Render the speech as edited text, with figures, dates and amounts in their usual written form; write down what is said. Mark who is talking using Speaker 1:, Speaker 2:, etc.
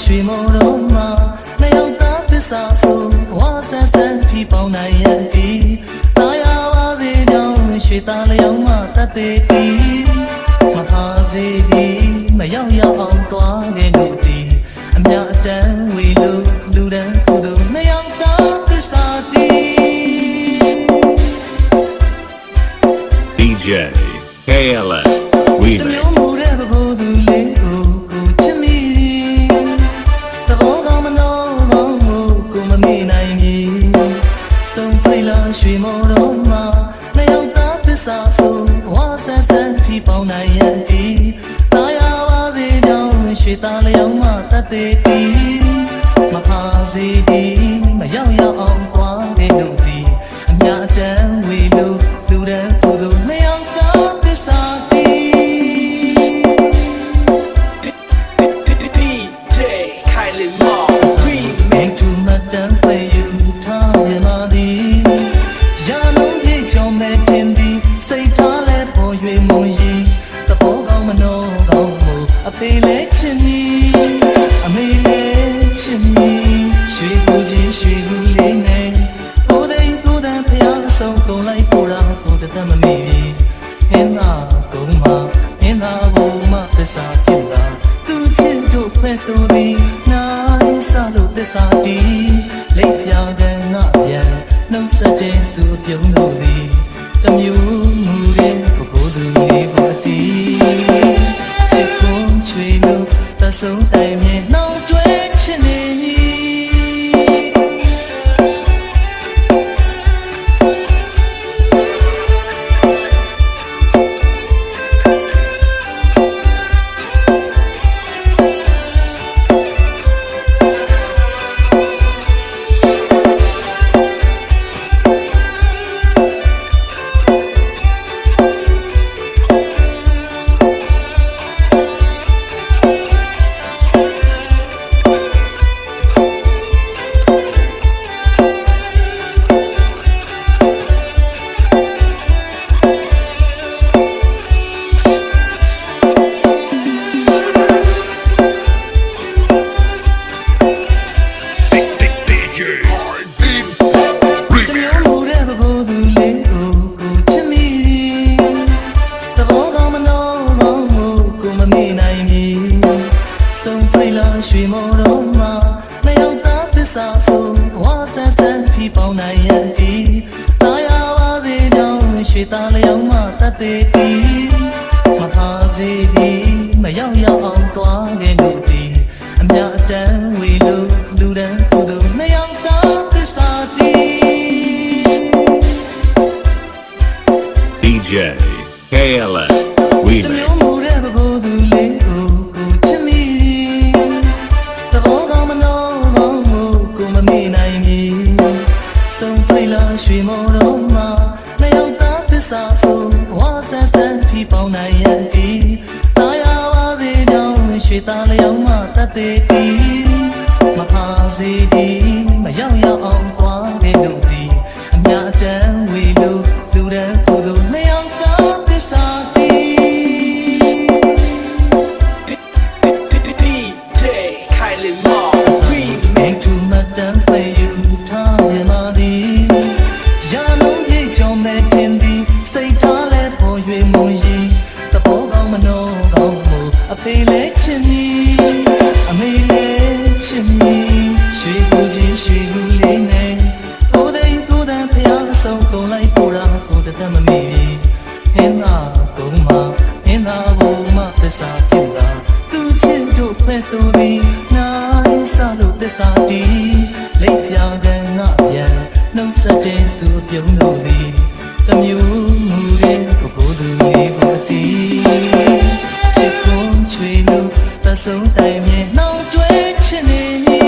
Speaker 1: ရွှေမော်တော်မှာနှစ်ယောက်သားသစ္စာဆိုဝါဆန်းဆန်းထီပေါင်းနိုင်ရသည်တာယာပါစေကြောင်းရွှေသားလျောင်းမှတတ်သေးသည်မဟာစေဒီမရောက်ရောက်အောင်သွားခဲ့လို့ဒီအမြတ်တမ်းဝေလို့လူတန်းကိုယ်တို့နှစ်ယောက်သားသစ္စာတီ
Speaker 2: DJ KLS We
Speaker 1: တမျိုးမူတဲ့ဘဘသူလေးကိုချစ်မိသဘောကောင်းမနှောင်းကောင်းကိုမမေ့နိုင်ပြီစုံဖိတ်လာရွှေမော်တော်မှာနှစ်ယောက်သားသစ္စာဆိုဝါဆန်းဆန်းထီပေါင်းနိုင်ရသည်တာယာပါစေကြောင်းရွှေသားလျောင်းမှတတ်သေးသည်မဟာစေဒီမရောက်ရောက်အောင်ကွာနေလို့ဒီအမြတ်တမ်းဝေလို့လူတန်းကိုယ်တို့နှစ်ယောက်သားသစ္စာတီ
Speaker 3: DJ Kylie Moore
Speaker 1: Remake to Madam for you ထားရမသည်ရာလုံးပြေကြောင့်မဲ့တင်သည်စိတ်ထားလဲပေါ်၍မုံရီသဘောကောင်းမနှောကောင်းမှုအဖေလဲချစ်မီအမေလဲချစ်မီရွှေကူကြီးရွှေကူလေးနဲ့ကိုယ်တိုင်ကိုယ်တန်ဖျားဆုံးကုန်လိုက်ပေါ်တာကိုတတ်မမီဟင်းသာကုန်မှာဟင်းသာဘုံမသစ္စာပြစ်တာသူချစ်တို့ဖဲဆိုသည်နိုင်စလို့သစ္စာတီလိပ်ပြောင်းတဲ့ငါပြန်နှုတ်ဆက်တဲ့သူပြုံးလို့သည်တမျိုးမူတဲ့ကိုယ်သူလေးကိုအတီးချစ်ကုန်ချွေလို့သဆုံးတိုင်မြင်နှောင်းကျွဲချစ်နေမည် စုံဖိတ်လာရွှေမော်တော်မှာနှစ်ယောက်သားသစ္စာဆိုဝါဆန်းဆန်းထီပေါင်းနိုင်ရသည်တာယာပါစေကြောင်းရွှေသားလျောင်းမှတတ်သေးသည်မဟာစေဒီမရောက်ရောက်အောင်သွားခဲ့လို့ဒီအမြတ်တမ်းဝေလို့လူတန်းကိုယ်တို့နှစ်ယောက်သားသစ္စာတီ
Speaker 2: DJ KLS We
Speaker 1: တမျိုးမူတဲ့ဘဘသူလေးကိုချစ်မိသဘောကောင်းမနှောင်းကောင်းကိုမမေ့နိုင်ပြီစုံဖိတ်လာရွှေမော်တော်မှာနှစ်ယောက်သားသစ္စာဆိုဝါဆန်းဆန်းထီပေါင်းနိုင်ရသည်တာယာပါစေကြောင်းရွှေသားလျောင်းမှတတ်သေးသည်မဟာစေဒီမရောက်ရောက်အောင်ကွာခဲ့လို့ဒီအမြတ်တမ်းဝေလို့လူတန်းကိုယ်တို့နှစ်ယောက်သားသစ္စာတီ
Speaker 3: DJ Kylie Moore
Speaker 1: Remake to Madam for you ထားရမသည်ရာလုံးပြေကြောင့်မဲ့တင်သည်စိတ်ထားလဲပေါ်၍မုံရီသဘောကောင်းမနှောကောင်းမှုအဖေလဲချစ်မီအမေလဲချစ်မီရွှေကူကြီးရွှေကူလေးနဲ့ကိုယ်တိုင်ကိုယ်တန်ဖျားဆုံးကုန်လိုက်ပေါ်တာကိုတတ်မမီဟင်းသာကုန်မှာဟင်းသာဘုံမသစ္စာပြစ်တာသူချစ်တို့ဖဲဆိုသည်နိုင်စလို့သစ္စာတီလိပ်ပြောင်းတဲ့ငါပြန်နှုတ်ဆက်တဲ့သူပြုံးလို့သည်တမျိုးမူတဲ့ကိုယ်သူလေးကိုအတီးချစ်ကုန်ချွေလို့သဆုံးတိုင်မြင်နှောင်းကျွဲချစ်နေမည်